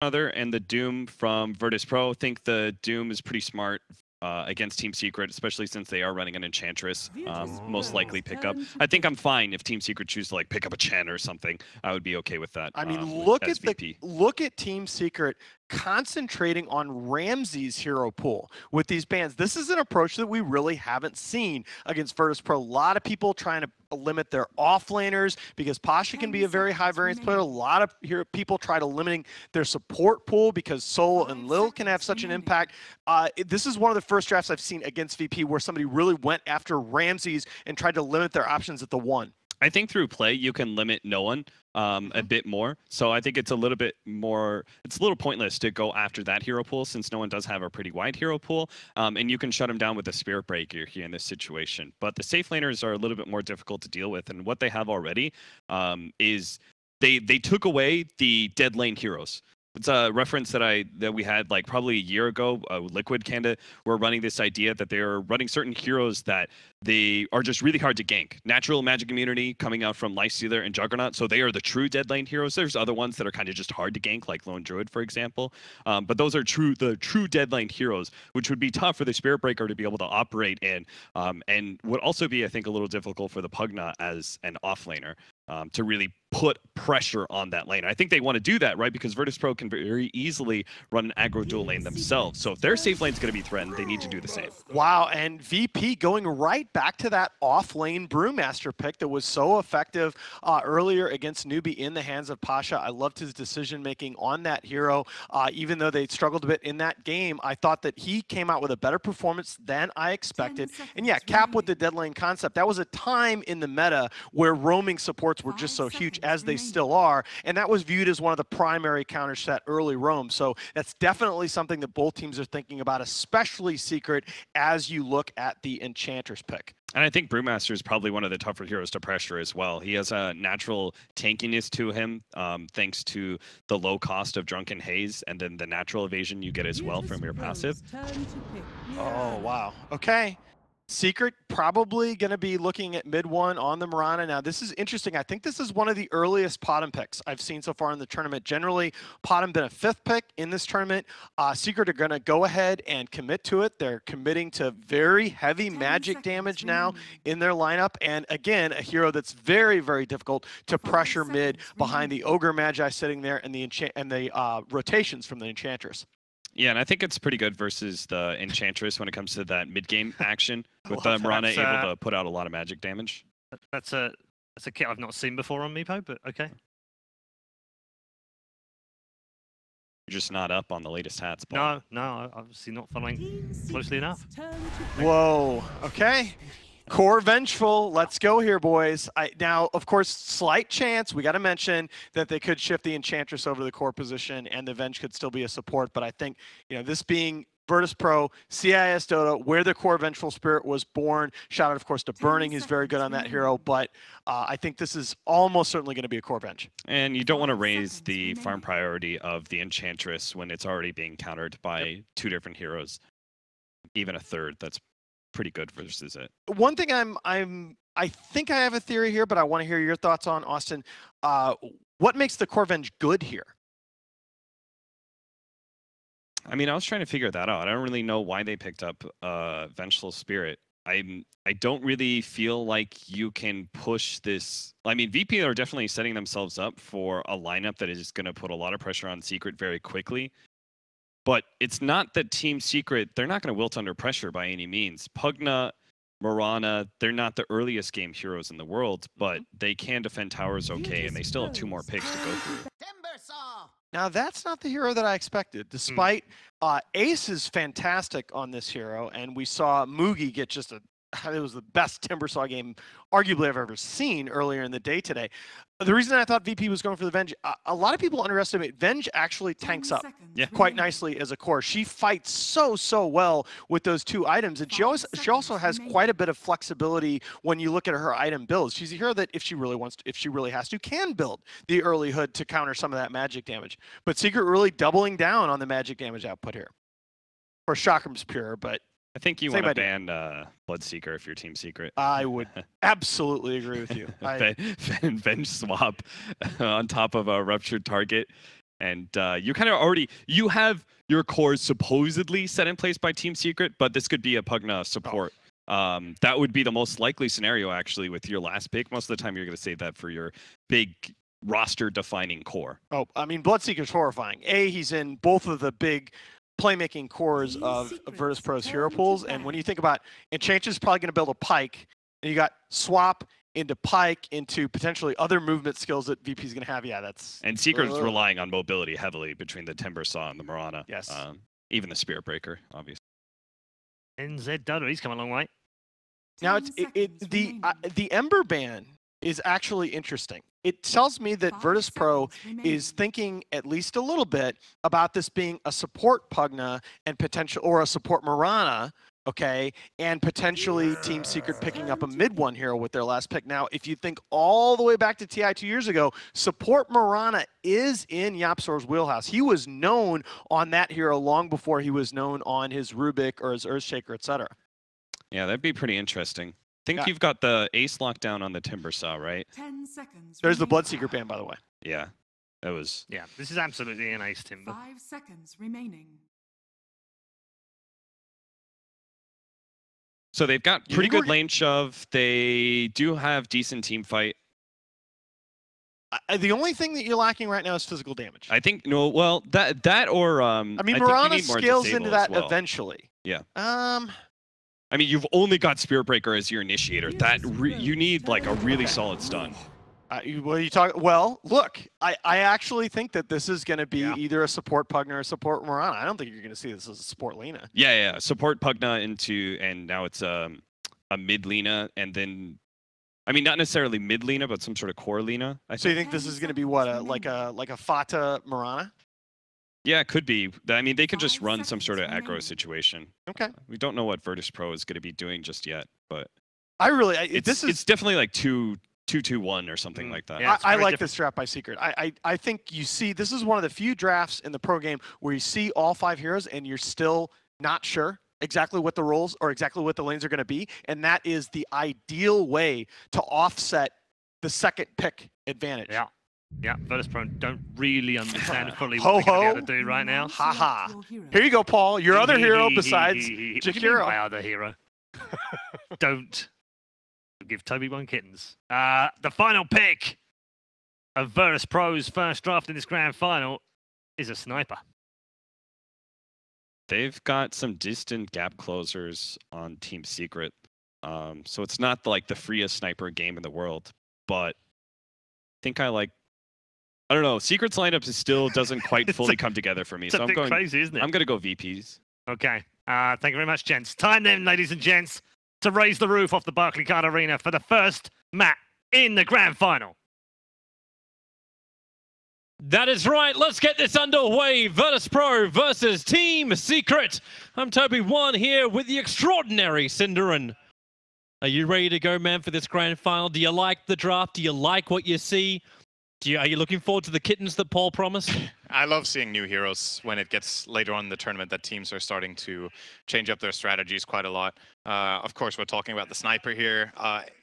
Other and the Doom from Virtus Pro. I think the Doom is pretty smart against Team Secret, especially since they are running an Enchantress. Most likely pick up. I think I'm fine if Team Secret choose to like pick up a Chen or something. I would be okay with that. I mean, look at Team Secret concentrating on Ramsey's hero pool with these bans. This is an approach that we really haven't seen against Virtus Pro. A lot of people trying to limit their offlaners because Pasha can be a very high variance player. A lot of people try to limiting their support pool because Soul and Lil can have such an impact. This is one of the first drafts I've seen against VP where somebody really went after Ramsey's and tried to limit their options at the 1. I think through play, you can limit no one a bit more. So I think it's a little bit more, it's a little pointless to go after that hero pool since no one does have a pretty wide hero pool. And you can shut him down with a Spirit Breaker here in this situation. But the safe laners are a little bit more difficult to deal with. And what they have already is they took away the dead lane heroes. It's a reference that we had like probably a year ago. Liquid kinda were running this idea that they're running certain heroes that they are just really hard to gank. Natural magic immunity coming out from Lifestealer and Juggernaut, so they are the true dead lane heroes. There's other ones that are kind of just hard to gank, like Lone Druid, for example. But those are the true dead lane heroes, which would be tough for the Spirit Breaker to be able to operate in, and would also be, I think, a little difficult for the Pugna as an offlaner. To really put pressure on that lane. I think they want to do that, right? Because Virtus Pro can very easily run an aggro dual lane themselves. So if their safe lane's going to be threatened, they need to do the same. Wow, and VP going right back to that off-lane Brewmaster pick that was so effective earlier against Newbie in the hands of Pasha. I loved his decision-making on that hero. Even though they struggled a bit in that game, I thought that he came out with a better performance than I expected. And yeah, Cap with the dead lane concept. That was a time in the meta where roaming supports were just so huge, as they still are, and that was viewed as one of the primary counters to that early roam. So that's definitely something that both teams are thinking about, especially Secret, as you look at the Enchantress pick. And I think Brewmaster is probably one of the tougher heroes to pressure as well. He has a natural tankiness to him, thanks to the low cost of Drunken Haze, and then the natural evasion you get as well from your passive. Oh, wow. Okay. Secret probably going to be looking at mid 1 on the Mirana. Now, this is interesting. I think this is one of the earliest Potom picks I've seen so far in the tournament. Generally, Potom been a 5th pick in this tournament. Secret are going to go ahead and commit to it. They're committing to very heavy magic damage now in their lineup. And again, a hero that's very, very difficult to pressure mid behind the Ogre Magi sitting there and the rotations from the Enchantress. Yeah, and I think it's pretty good versus the Enchantress when it comes to that mid-game action, with the Mirana able to put out a lot of magic damage. That's a kit I've not seen before on Meepo, but okay. You're just not up on the latest hats, Paul. No, obviously not following closely enough. Whoa, okay. Core Vengeful, let's go here, boys. Now, of course, slight chance, we got to mention that they could shift the Enchantress over to the core position and the Venge could still be a support, but I think, this being Virtus Pro, CIS Dota, where the core Vengeful Spirit was born, shout out, of course, to Burning, who's very good on that hero, but I think this is almost certainly going to be a core Venge. And you don't want to raise the farm priority of the Enchantress when it's already being countered by 2 different heroes, even a 3rd. That's pretty good versus it. One thing I think I have a theory here, but I want to hear your thoughts on, Austin. What makes the core Venge good here? I mean, I was trying to figure that out. I don't really know why they picked up Vengeful Spirit. I don't really feel like you can push this. I mean, VP are definitely setting themselves up for a lineup that is going to put a lot of pressure on Secret very quickly. But it's not that Team Secret, they're not going to wilt under pressure by any means. Pugna, Mirana, they're not the earliest game heroes in the world, but they can defend towers okay, and they still have 2 more picks to go through. Now, that's not the hero that I expected, despite Ace is fantastic on this hero, and we saw Mugi get just it was the best Timbersaw game arguably I've ever seen earlier in the day today. The reason I thought VP was going for the Venge, a lot of people underestimate Venge actually tanks up quite nicely as a core. She fights so well with those 2 items, and she also has quite a bit of flexibility when you look at her item builds. She's a hero that if she really has to, can build the early hood to counter some of that magic damage. But Secret really doubling down on the magic damage output here. Or Chakram's pure, but I think you want to ban Bloodseeker if you're Team Secret. I would absolutely agree with you. Venge swap on top of a Ruptured Target. And you kind of already, you have your cores supposedly set in place by Team Secret, but this could be a Pugna support. That would be the most likely scenario, actually, with your last pick. Most of the time, you're going to save that for your big roster-defining core. Oh, I mean, Bloodseeker's horrifying. He's in both of the big playmaking cores of Virtus Pro's hero pools, and when you think about Enchantress, probably going to build a Pike, and you got Swap into Pike into potentially other movement skills that VP's going to have. Yeah, that's... And Secret's relying on mobility heavily between the Timber Saw and the Mirana. Yes. Even the Spirit Breaker, obviously. NZ Dota, he's come a long way. Now, the Ember ban is actually interesting. It tells me that Virtus Pro is thinking at least a little bit about this being a support Pugna and potential, or a support Mirana, okay, and potentially Team Secret picking up a mid-1 hero with their last pick. Now, if you think all the way back to TI 2 years ago, support Mirana is in YapzOr's wheelhouse. He was known on that hero long before he was known on his Rubik or his Earthshaker, etc. Yeah, that'd be pretty interesting. I think you've got the ace lockdown on the Timber Saw, right? 10 seconds. There's the Bloodseeker ban, by the way. Yeah, that was... Yeah, this is absolutely an ace Timber. 5 seconds remaining. So they've got pretty good lane shove. They do have decent team fight. The only thing that you're lacking right now is physical damage. I think, no, well, that or... I mean, Mirana scales into that eventually. Yeah. I mean, you've only got Spirit Breaker as your initiator. That you need like a really solid stun. Well, look, I actually think that this is going to be either a support Pugna or a support Mirana. I don't think you're going to see this as a support Lina. Yeah. Support Pugna into, and now it's a mid Lina, and then, I mean, not necessarily mid Lina, but some sort of core Lina. So you think this is going to be what, like a FATA Mirana? Yeah, it could be. I mean, they could just run some sort of aggro situation. Okay. We don't know what Virtus Pro is going to be doing just yet, but it's definitely like 2-2-1 or something like that. Yeah, I like this draft by Secret. I think you see, this is one of the few drafts in the pro game where you see all 5 heroes and you're still not sure exactly what the roles or exactly what the lanes are going to be, and that is the ideal way to offset the second pick advantage. Yeah, Virtus Pro don't really understand fully what they're going to be able to do right now. Haha. Here you go, Paul. Your other hero besides Jakiro. My other hero. Don't give Toby one kittens. The final pick of Virtus Pro's first draft in this grand final is a sniper. They've got some distant gap closers on Team Secret. So it's not like the freest sniper game in the world, but I think I don't know. Secret's lineup still doesn't quite fully come together for me. It's so a bit crazy, isn't it? I'm going to go VPs. Okay. Thank you very much, gents. Time then, ladies and gents, to raise the roof off the Barclaycard Arena for the first map in the grand final. That is right. Let's get this underway. Virtus Pro versus Team Secret. I'm Toby1 here with the extraordinary Cinderin. Are you ready to go, man, for this grand final? Do you like the draft? Do you like what you see? Are you looking forward to the kittens that Paul promised? I love seeing new heroes when it gets later on in the tournament that teams are starting to change up their strategies quite a lot. Of course, we're talking about the sniper here.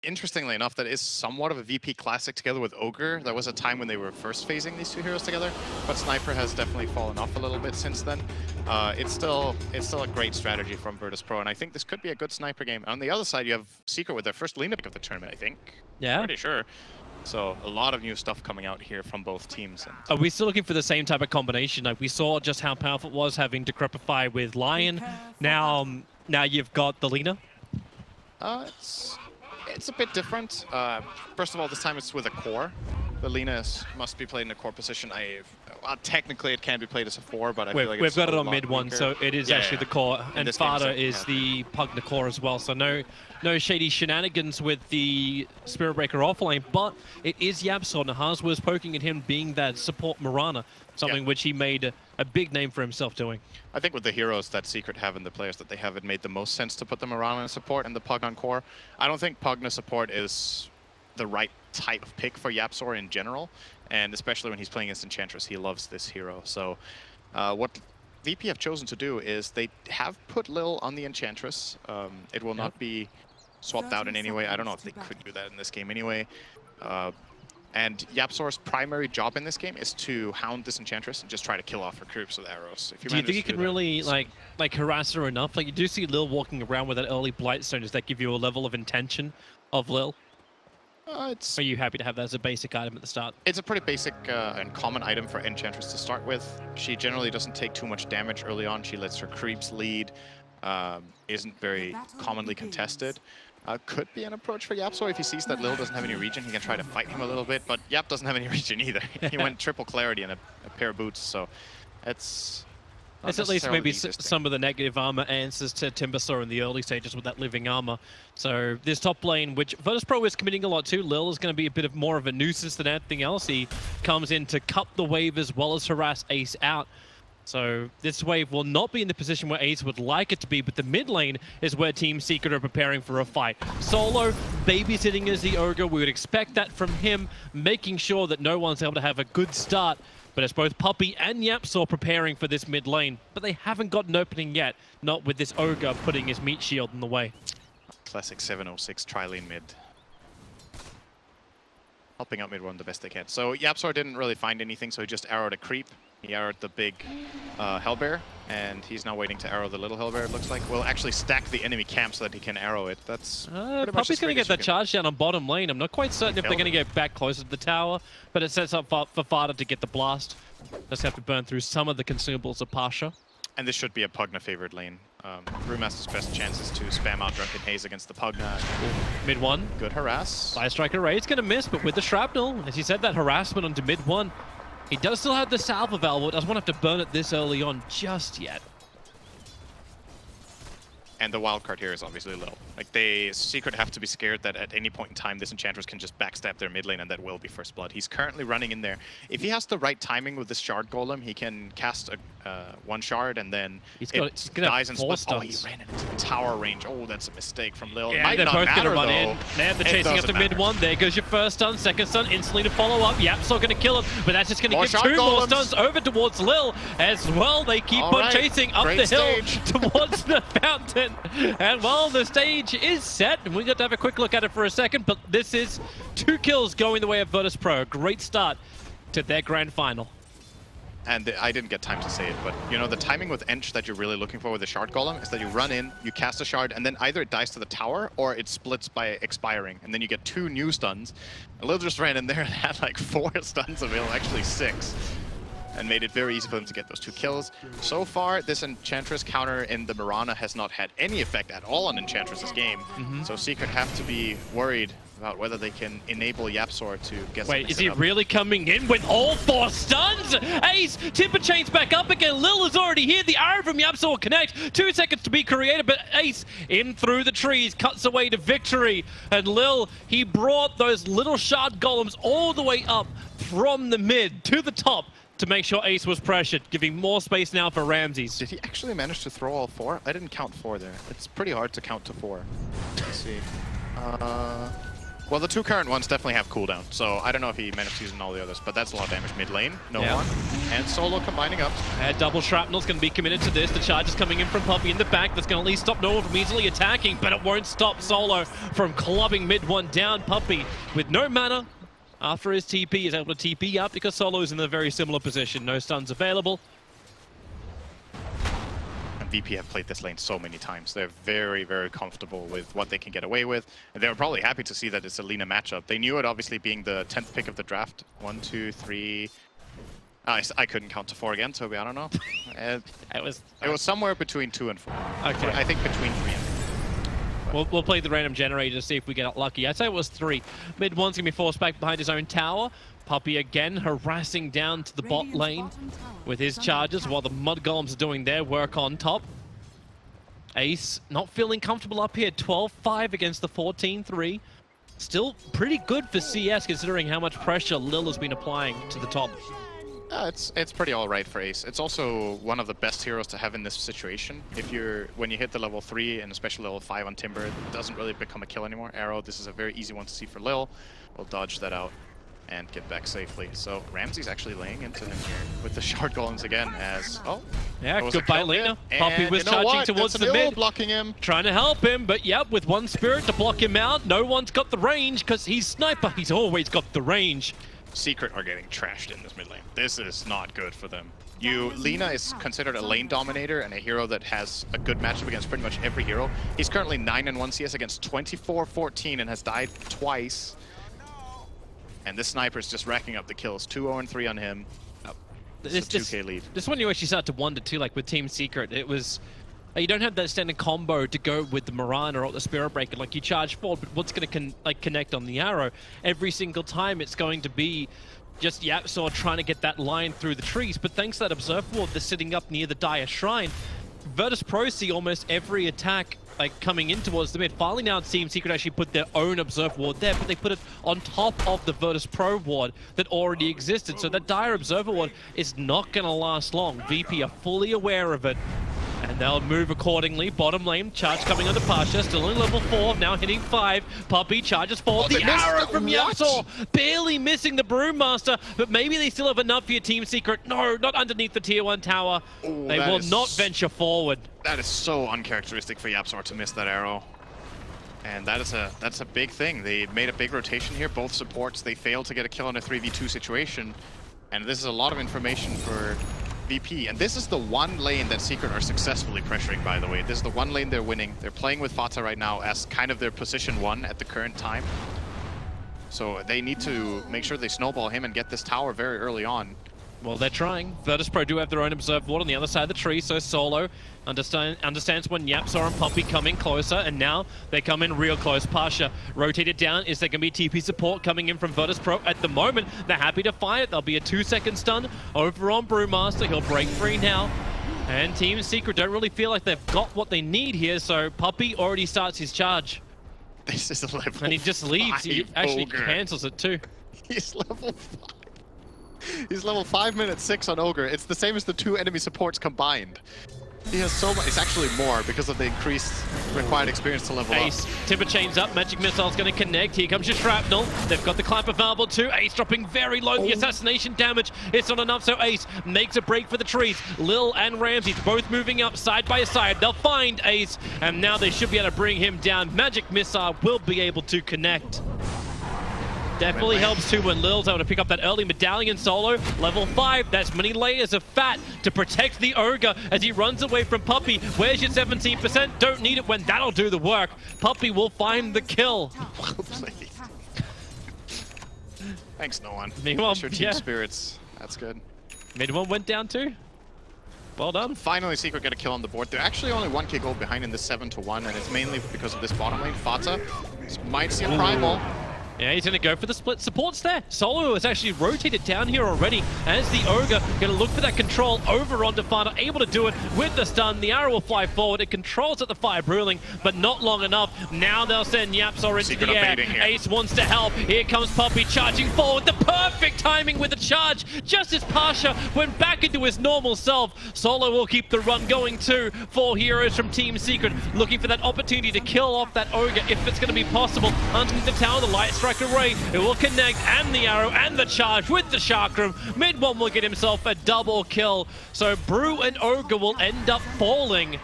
Interestingly enough, that is somewhat of a VP classic together with Ogre. There was a time when they were first phasing these two heroes together, but sniper has definitely fallen off a little bit since then. It's still a great strategy from Virtus Pro, and I think this could be a good sniper game. On the other side, you have Secret with their first Lina pick of the tournament, I think. Yeah. Pretty sure. So a lot of new stuff coming out here from both teams. Are we still looking for the same type of combination? Like we saw just how powerful it was having Decrepify with Lion. Now you've got the Lina. It's a bit different. First of all, this time it's with a core. The Lina must be played in a core position. Technically, it can be played as a 4, but I feel like we've got it on mid one, so it is actually the core, and FATA is the Pugna core as well. So no shady shenanigans with the Spirit Breaker offlane, but it is YapzOr. Nahaz was poking at him being that support Mirana, something which he made a big name for himself doing. I think with the heroes that Secret have and the players that they have, it made the most sense to put the Mirana in support and the Pugna core. I don't think Pugna support is the right type of pick for YapzOr in general, and especially when he's playing against Enchantress, he loves this hero. So what VP have chosen to do is they have put Lil on the Enchantress. It will not be swapped out in any way. I don't know if they could do that in this game anyway. And YapzOr's primary job in this game is to hound this Enchantress and just try to kill off her creeps with arrows. If do you think you can really like harass her enough? Like, you do see Lil walking around with that early Blightstone. Does that give you a level of intention of Lil? Are you happy to have that as a basic item at the start? It's a pretty basic and common item for Enchantress to start with. She generally doesn't take too much damage early on. She lets her creeps lead. Isn't very commonly contested. Could be an approach for YapzOr. If he sees that Lil doesn't have any regen, he can try to fight him a little bit, but Yap doesn't have any regen either. He went triple clarity and a pair of boots, so it's at least maybe some of the negative armor answers to Timbersaw in the early stages with that living armor. So this top lane, which VirtusPro is committing a lot to, Lil is going to be a bit more of a nuisance than anything else. He comes in to cut the wave as well as harass Ace out. So this wave will not be in the position where Ace would like it to be, but the mid lane is where Team Secret are preparing for a fight. Solo babysitting as the Ogre. We would expect that from him, making sure that no one's able to have a good start. But it's both Puppey and YapzOr preparing for this mid lane. But they haven't got an opening yet, not with this Ogre putting his meat shield in the way. Classic 706 tri-lane mid. Helping out mid one the best they can. So YapzOr didn't really find anything, so he just arrowed a creep. He arrowed the big Hellbear, and he's now waiting to arrow the little Hellbear, it looks like. We'll actually stack the enemy camp so that he can arrow it. That's Puppey's going to get that charge down on bottom lane. I'm not quite certain if they're going to get back closer to the tower, but it sets up for FATA to get the blast. Just have to burn through some of the consumables of Pasha. And this should be a Pugna favored lane. Brewmaster's best chance is to spam out Drunken Haze against the Pugna. Mid one. Good harass. Fire Striker Raid's going to miss, but with the Shrapnel, as you said, that harassment onto mid one. He does still have the salve available. Doesn't want to have to burn it this early on just yet. And the wild card here is obviously Lil. Like, Secret have to be scared that at any point in time this Enchantress can just backstab their mid lane, and that will be first blood. He's currently running in there. If he has the right timing with this shard golem, he can cast one shard and then it dies and splits. Oh, he ran into the tower range. Oh, that's a mistake from Lil. Yeah, they're both going to run in. They're chasing after mid one. There goes your first stun, second stun, instantly to follow up. YapzOr going to kill him, but that's just going to give two more stuns over towards Lil as well. They keep on chasing up the hill towards the fountain. And well, the stage is set, and we got to have a quick look at it for a second, but this is 2 kills going the way of VirtusPro. Great start to their grand final. And I didn't get time to say it, but you know, the timing with Ench that you're really looking for with the shard golem is that you run in, you cast a shard, and then either it dies to the tower or it splits by expiring, and then you get 2 new stuns. And Lil just ran in there and had like 4 stuns available, actually 6. And made it very easy for them to get those 2 kills. So far, this Enchantress counter in the Mirana has not had any effect at all on Enchantress's game. So Secret have to be worried about whether they can enable YapzOr to get Wait, is he really coming in with all 4 stuns? Ace, Timber chains back up again. Lil is already here. The arrow from YapzOr connects. 2 seconds to be created, but Ace in through the trees, cuts away to victory. And Lil, he brought those little shard golems all the way up from the mid to the top to make sure Ace was pressured, giving more space now for Ramses. Did he actually manage to throw all 4? I didn't count 4 there. It's pretty hard to count to 4. Let's see. Well, the 2 current ones definitely have cooldown, so I don't know if he managed to use all the others, but that's a lot of damage mid lane. No one. And Solo combining up. Double Shrapnel's going to be committed to this. The charge is coming in from Puppey in the back. That's going to at least stop no one from easily attacking, but it won't stop Solo from clubbing mid one down. Puppey with no mana. After his TP, is able to TP up because Solo's in a very similar position. No stuns available. And VP have played this lane so many times. They're very, very comfortable with what they can get away with. And they were probably happy to see that it's a Lina matchup. They knew it obviously being the 10th pick of the draft. 1, 2, 3... I couldn't count to 4 again, Toby, I don't know. It was somewhere between 2 and 4. Okay. I think between 3 and 4. We'll play the random generator to see if we get lucky. I'd say it was 3. Mid one's going to be forced back behind his own tower. Puppey again harassing down to the bot lane with his charges while the Mud Golems are doing their work on top. Ace not feeling comfortable up here. 12-5 against the 14-3. Still pretty good for CS considering how much pressure Lil has been applying to the top. It's pretty alright for Ace. It's also one of the best heroes to have in this situation. When you hit the level 3 and especially level 5 on Timber, it doesn't really become a kill anymore. Arrow, this is a very easy one to see for Lil. We'll dodge that out. and get back safely. So Ramsey's actually laying into him here with the shard golems again as, Yeah, was a goodbye, kill Lena. there. Puppey And was you know charging what? towards That's the Ill mid. blocking him. Trying to help him, but yep, with one spirit to block him out. No one's got the range because he's sniper. He's always got the range. Secret are getting trashed in this mid lane. This is not good for them. Lina is considered a lane dominator and a hero that has a good matchup against pretty much every hero. He's currently 9-1 CS against 24-14 and has died twice. And this sniper is just racking up the kills. 2-0-3 on him. This is a 2k lead. This one you actually start to wonder too, like with Team Secret, it was you don't have that standard combo to go with the Mirana or the Spirit Breaker. Like you charge forward, but what's going to connect on the arrow? Every single time it's going to be just YapzOr trying to get that line through the trees. But thanks to that Observer Ward that's sitting up near the Dire Shrine, Virtus.pro see almost every attack like coming in towards the mid. Finally now Team Secret actually put their own Observer Ward there, but they put it on top of the Virtus.pro ward that already existed. So that Dire Observer Ward is not going to last long. VP are fully aware of it, and they'll move accordingly. Bottom lane, charge coming onto Pasha, still in level 4, now hitting 5. Puppey charges forward. The arrow from YapzOr, barely missing the Brewmaster, but maybe they still have enough for your Team Secret. No, not underneath the tier 1 tower. Ooh, they will not venture forward. That is so uncharacteristic for YapzOr to miss that arrow. And that's a big thing. They made a big rotation here, both supports. They failed to get a kill in a 3v2 situation. And this is a lot of information for VP. And this is the one lane that Secret are successfully pressuring, by the way. This is the one lane they're winning. They're playing with FATA right now as kind of their position 1 at the current time. So they need to make sure they snowball him and get this tower very early on. Well, they're trying. Virtus.pro do have their own Observer Ward on the other side of the tree, so Solo understands when YapzOr and Puppey come in closer, and now they come in real close. Pasha rotated down. Is there going to be TP support coming in from Virtus.pro? At the moment, they're happy to fight it. There'll be a 2-second stun over on Brewmaster. He'll break free now. And Team Secret don't really feel like they've got what they need here, so Puppey already starts his charge. This is a level And he just leaves. He actually cancels it too. He's level 5. He's level 5 minutes 6 on Ogre. It's the same as the 2 enemy supports combined. He has so much. It's actually more because of the increased required experience to level Ace, up. Timber chains up. Magic Missile's going to connect. Here comes your Shrapnel. They've got the climb available too. Ace dropping very low. The assassination damage, it's not enough, so Ace makes a break for the trees. Lil and Ramsey both moving up side by side. They'll find Ace, and now they should be able to bring him down. Magic Missile will be able to connect. Definitely helps too when Lil's able to pick up that early medallion. Solo, level 5. That's many layers of fat to protect the Ogre as he runs away from Puppey. Where's your 17%? Don't need it when that'll do the work. Puppey will find the kill. Thanks, no one. Meanwhile, Your team spirits. That's good. Mid one went down too. Well done. Finally, Secret get a kill on the board. They're actually only 1k gold behind in this 7-1, and it's mainly because of this bottom lane. FATA might see a primal. Yeah, he's going to go for the split. Support's there. Solo has actually rotated down here already as the Ogre going to look for that control over onto FATA, able to do it with the stun. The arrow will fly forward. It controls at the fire brewing, but not long enough. Now they'll send YapzOr into Secret the air. here. Ace wants to help. Here comes Puppey charging forward. The perfect timing with the charge. Just as Pasha went back into his normal self. Solo will keep the run going too. 4 heroes from Team Secret looking for that opportunity to kill off that Ogre if it's going to be possible. Underneath the tower, the light strike array. It will connect, and the arrow and the charge with the chakram. Mid one will get himself a double kill. So Brew and Ogre will end up falling.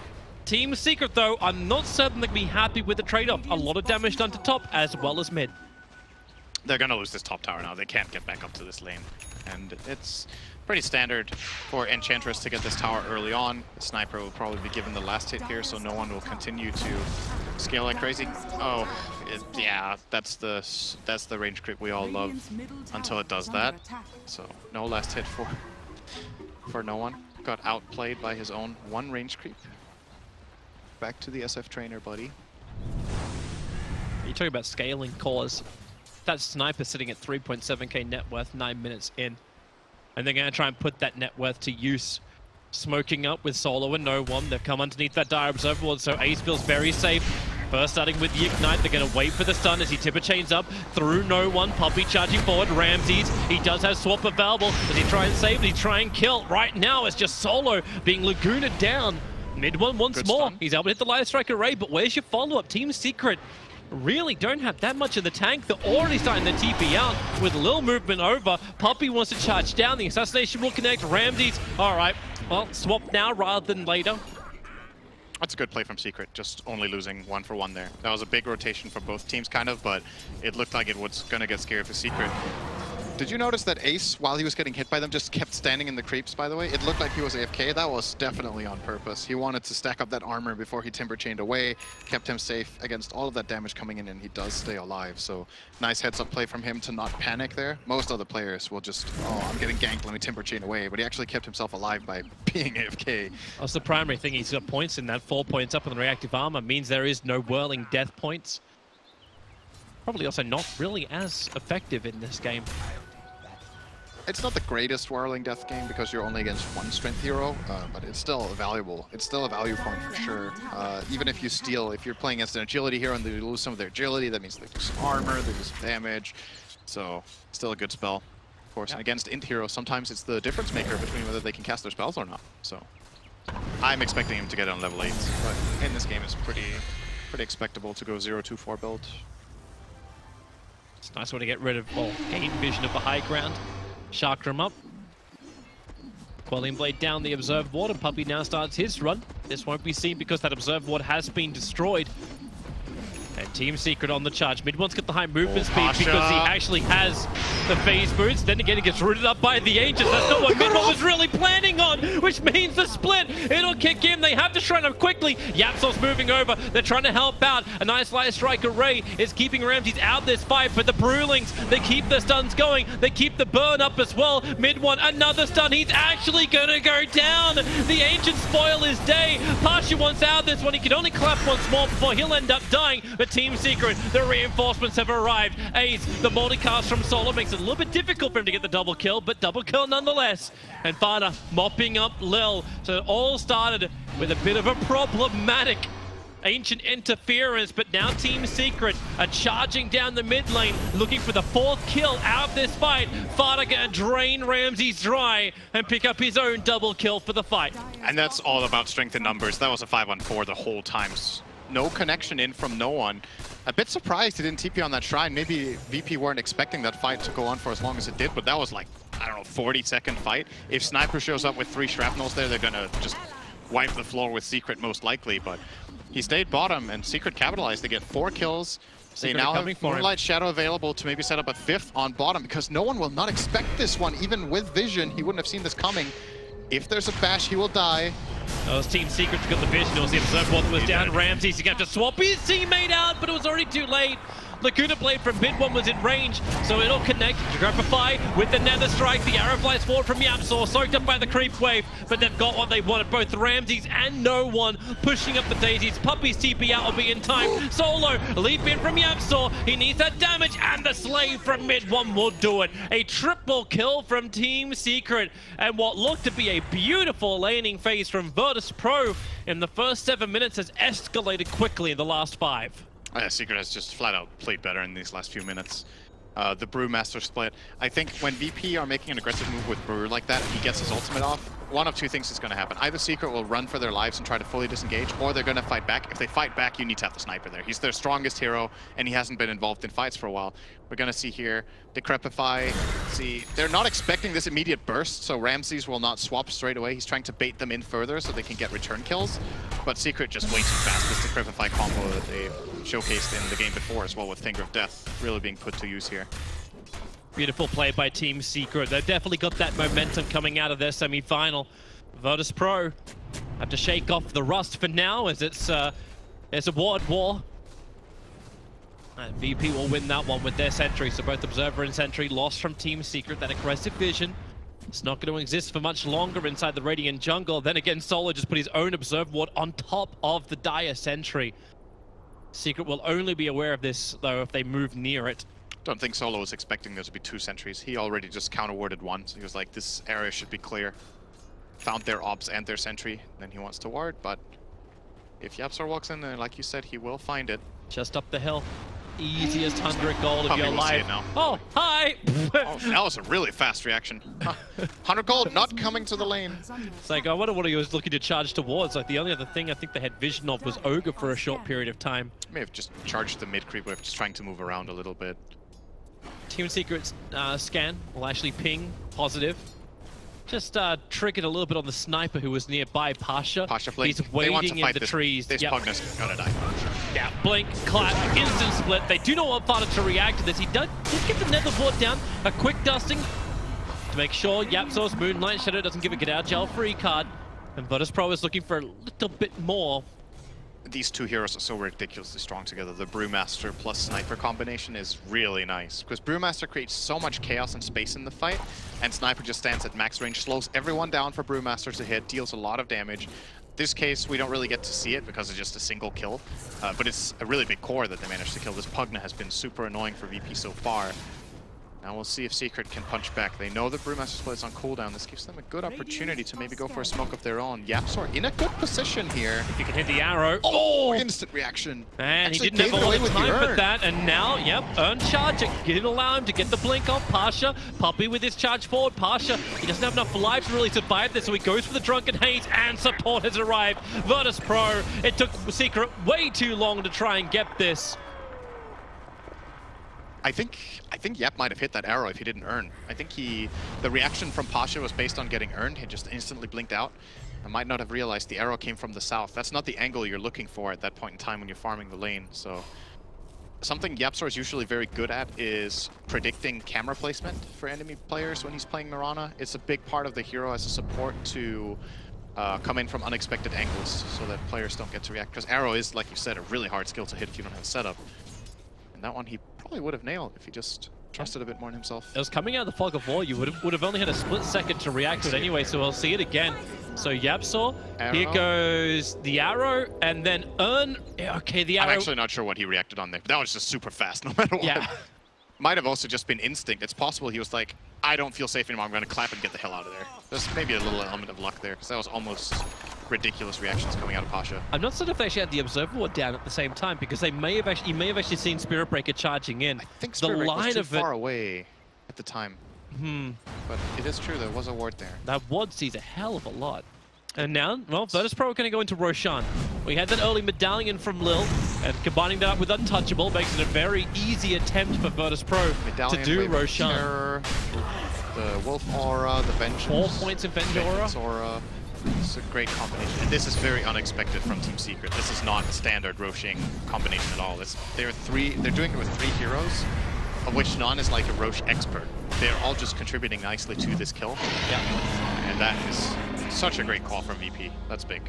Team Secret, though, I'm not certain they'll be happy with the trade-off. A lot of damage done to top as well as mid. They're going to lose this top tower now. They can't get back up to this lane. And it's pretty standard for Enchantress to get this tower early on. The sniper will probably be given the last hit here, so no one will continue to scale like crazy. Oh, yeah, that's the range creep we all love until it does that. So no last hit for no one. Got outplayed by his own 1 range creep. Back to the SF trainer, buddy. You're talking about scaling cores. That sniper sitting at 3.7k net worth 9 minutes in. And they're going to try and put that net worth to use. Smoking up with Solo and no one. They've come underneath that Dire Observer Ward, so Ace feels very safe. First starting with Yeik Nai, they're going to wait for the stun as he tipper chains up through no one. Puppey charging forward. Ramses, he does have swap available. Does he try and save? Does he try and kill? Right now it's just Solo being Lagooned down. Mid one once more. He's able to hit the light strike array, but where's your follow-up? Team Secret really don't have that much in the tank. They're already starting the TP out with a little movement over. Puppey wants to charge down. The assassination will connect. Ramses, all right, well, swap now rather than later. That's a good play from Secret, just only losing 1-for-1 there. That was a big rotation for both teams, kind of, but it looked like it was going to get scary for Secret. Did you notice that Ace, while he was getting hit by them, just kept standing in the creeps, by the way? It looked like he was AFK. That was definitely on purpose. He wanted to stack up that armor before he timber chained away, kept him safe against all of that damage coming in, and he does stay alive. So nice heads-up play from him to not panic there. Most other players will just, oh, I'm getting ganked, let me timber chain away. But he actually kept himself alive by being AFK. That's the primary thing. He's got points in that. 4 points up on the reactive armor means there is no whirling death points. Probably also not really as effective in this game. It's not the greatest whirling death game because you're only against one strength hero, but it's still valuable. It's still a value point for sure. Even if you steal, if you're playing against an agility hero and they lose some of their agility, that means they lose some armor, they lose some damage. So still a good spell, of course. And against int heroes, sometimes it's the difference maker between whether they can cast their spells or not. So I'm expecting him to get on level 8, but in this game it's pretty expectable to go 0-2-4 build. It's a nice way to get rid of, well, gain vision of the high ground. Chakram up. Quelling Blade down the Observed Ward, and Puppey now starts his run. This won't be seen because that Observed Ward has been destroyed. And Team Secret on the charge. Mid one's got the high movement speed because he actually has the phase boots. Then again, it gets rooted up by the Ancients. That's not what Mid one was really planning on, which means the split. It'll kick in. They have to shrine up quickly. YapzOr's moving over. They're trying to help out. A nice light strike array is keeping Ramses out this fight, but the Brewlings, they keep the stuns going. They keep the burn up as well. Mid one, another stun. He's actually gonna go down. The Ancients spoil his day. Pasha wants out this one. He can only clap once more before he'll end up dying. But Team Secret, the reinforcements have arrived. Ace, the multicast from Solo makes it a little bit difficult for him to get the double kill, but double kill nonetheless. And FATA mopping up Lil. So it all started with a bit of a problematic Ancient interference, but now Team Secret are charging down the mid lane, looking for the 4th kill out of this fight. FATA gonna drain Ramses dry and pick up his own double kill for the fight. And that's all about strength in numbers. That was a 5-on-4 the whole time. No connection in from no one. A bit surprised he didn't TP on that shrine. Maybe VP weren't expecting that fight to go on for as long as it did, but that was like, I don't know, 40-second fight. If Sniper shows up with 3 shrapnels there, they're gonna just wipe the floor with Secret most likely, but he stayed bottom and Secret capitalized. They get 4 kills. They now have Moonlight Shadow available to maybe set up a 5th on bottom because no one will not expect this one. Even with vision, he wouldn't have seen this coming. If there's a bash, he will die. Those Team Secret's got the vision. It was the Observed Ward that was down. Ramses, he got to swap his teammate out, but it was already too late. Laguna Blade from mid one was in range, so it'll connect. Grapify with the Nether Strike. The arrow flies forward from YapzOr, soaked up by the creep wave, but they've got what they wanted. Both Ramses and no one pushing up the daisies. Puppey's TP out will be in time. Solo, leap in from YapzOr. He needs that damage, and the Slave from mid one will do it. A triple kill from Team Secret, and what looked to be a beautiful laning phase from Virtus Pro in the first 7 minutes has escalated quickly in the last 5. Secret has just flat out played better in these last few minutes. The Brewmaster split. I think when VP are making an aggressive move with Brew like that, he gets his ultimate off. One of 2 things is going to happen. Either Secret will run for their lives and try to fully disengage, or they're going to fight back. If they fight back, you need to have the Sniper there. He's their strongest hero, and he hasn't been involved in fights for a while. We're going to see here, Decrepify. See, they're not expecting this immediate burst, so Ramses will not swap straight away. He's trying to bait them in further so they can get return kills. But Secret just way too fast. This Decrepify combo that they showcased in the game before as well with Finger of Death really being put to use here. Beautiful play by Team Secret. They've definitely got that momentum coming out of their semi-final. Virtus Pro have to shake off the rust for now as it's a ward war. And VP will win that one with their sentry. So both Observer and Sentry lost from Team Secret. That aggressive vision, it's not going to exist for much longer inside the Radiant jungle. Then again, Solo just put his own Observe Ward on top of the Dire Sentry. Secret will only be aware of this, though, if they move near it. Don't think Solo was expecting there to be 2 sentries. He already just counter-warded 1, so he was like, this area should be clear. Found their ops and their sentry, then he wants to ward, but if YapzOr walks in there, like you said, he will find it. Just up the hill. easiest 100 gold of Puppey your will see life. it now. Oh, hi! Oh, that was a really fast reaction. Huh. 100 gold not coming to the lane. It's like, I wonder what he was looking to charge towards. Like, the only other thing I think they had vision of was Ogre for a short period of time. May have just charged the mid creep with just trying to move around a little bit. Team Secret's scan will actually ping positive. Just triggered a little bit on the sniper who was nearby, Pasha. Pasha blink. He's waiting in the trees. This Pugnus gonna die. Yeah, blink, clap, instant split. They do not want FATA to react to this. He did get the nether board down. A quick dusting to make sure YapzOr's Moonlight Shadow doesn't give a get out jail free card. And VirtusPro is looking for a little bit more. These two heroes are so ridiculously strong together. The Brewmaster plus Sniper combination is really nice, because Brewmaster creates so much chaos and space in the fight, and Sniper just stands at max range, slows everyone down for Brewmaster to hit, deals a lot of damage. This case, we don't really get to see it because it's just a single kill, but it's a really big core that they managed to kill. This Pugna has been super annoying for VP so far. Now we'll see if Secret can punch back. They know that Brewmaster split is on cooldown. This gives them a good opportunity to maybe go for a smoke of their own. YapzOr in a good position here. If you can hit the arrow. Oh, instant reaction. And actually he didn't have a lot of time for Urn. that. And now, yep, Urn charge. It didn't allow him to get the blink off. Pasha, Puppey with his charge forward. Pasha, he doesn't have enough life to really survive this, so he goes for the Drunken Haze, and support has arrived. VirtusPro, it took Secret way too long to try and get this. I think Yap might have hit that arrow if he didn't earn. I think the reaction from Pasha was based on getting earned. He just instantly blinked out. I might not have realized the arrow came from the south. That's not the angle you're looking for at that point in time when you're farming the lane. So something YapzOr is usually very good at is predicting camera placement for enemy players when he's playing Mirana. It's a big part of the hero as a support to come in from unexpected angles so that players don't get to react. Because arrow is, like you said, a really hard skill to hit if you don't have a setup. And that one he probably would have nailed if he just trusted a bit more in himself. It was coming out of the fog of war. You would have only had a split second to react to it anyway, so we'll see it again. So YapzOr, here goes the arrow, and then Urn. Okay, the arrow. I'm actually not sure what he reacted on there. That was just super fast, no matter what. Yeah. Might have also just been instinct. It's possible he was like, I don't feel safe anymore. I'm going to clap and get the hell out of there. There's maybe a little element of luck there, because that was almost ridiculous reactions coming out of Pasha. I'm not certain if they actually had the Observer Ward down at the same time, because they may have actually seen Spirit Breaker charging in. I think Spirit Breaker was too far away at the time. But it is true, there was a ward there. That ward sees a hell of a lot. And now, well, VirtusPro are going to go into Roshan. We had that early medallion from Lil, and combining that with Untouchable makes it a very easy attempt for VirtusPro to do Roshan. Terror, the Wolf Aura, the Vengeance. 4 points in Vengeance Aura. It's a great combination. And this is very unexpected from Team Secret. This is not a standard Roshing combination at all. They're doing it with 3 heroes, of which none is like a Rosh expert. They're all just contributing nicely to this kill. Yeah. And that is such a great call from VP. That's big.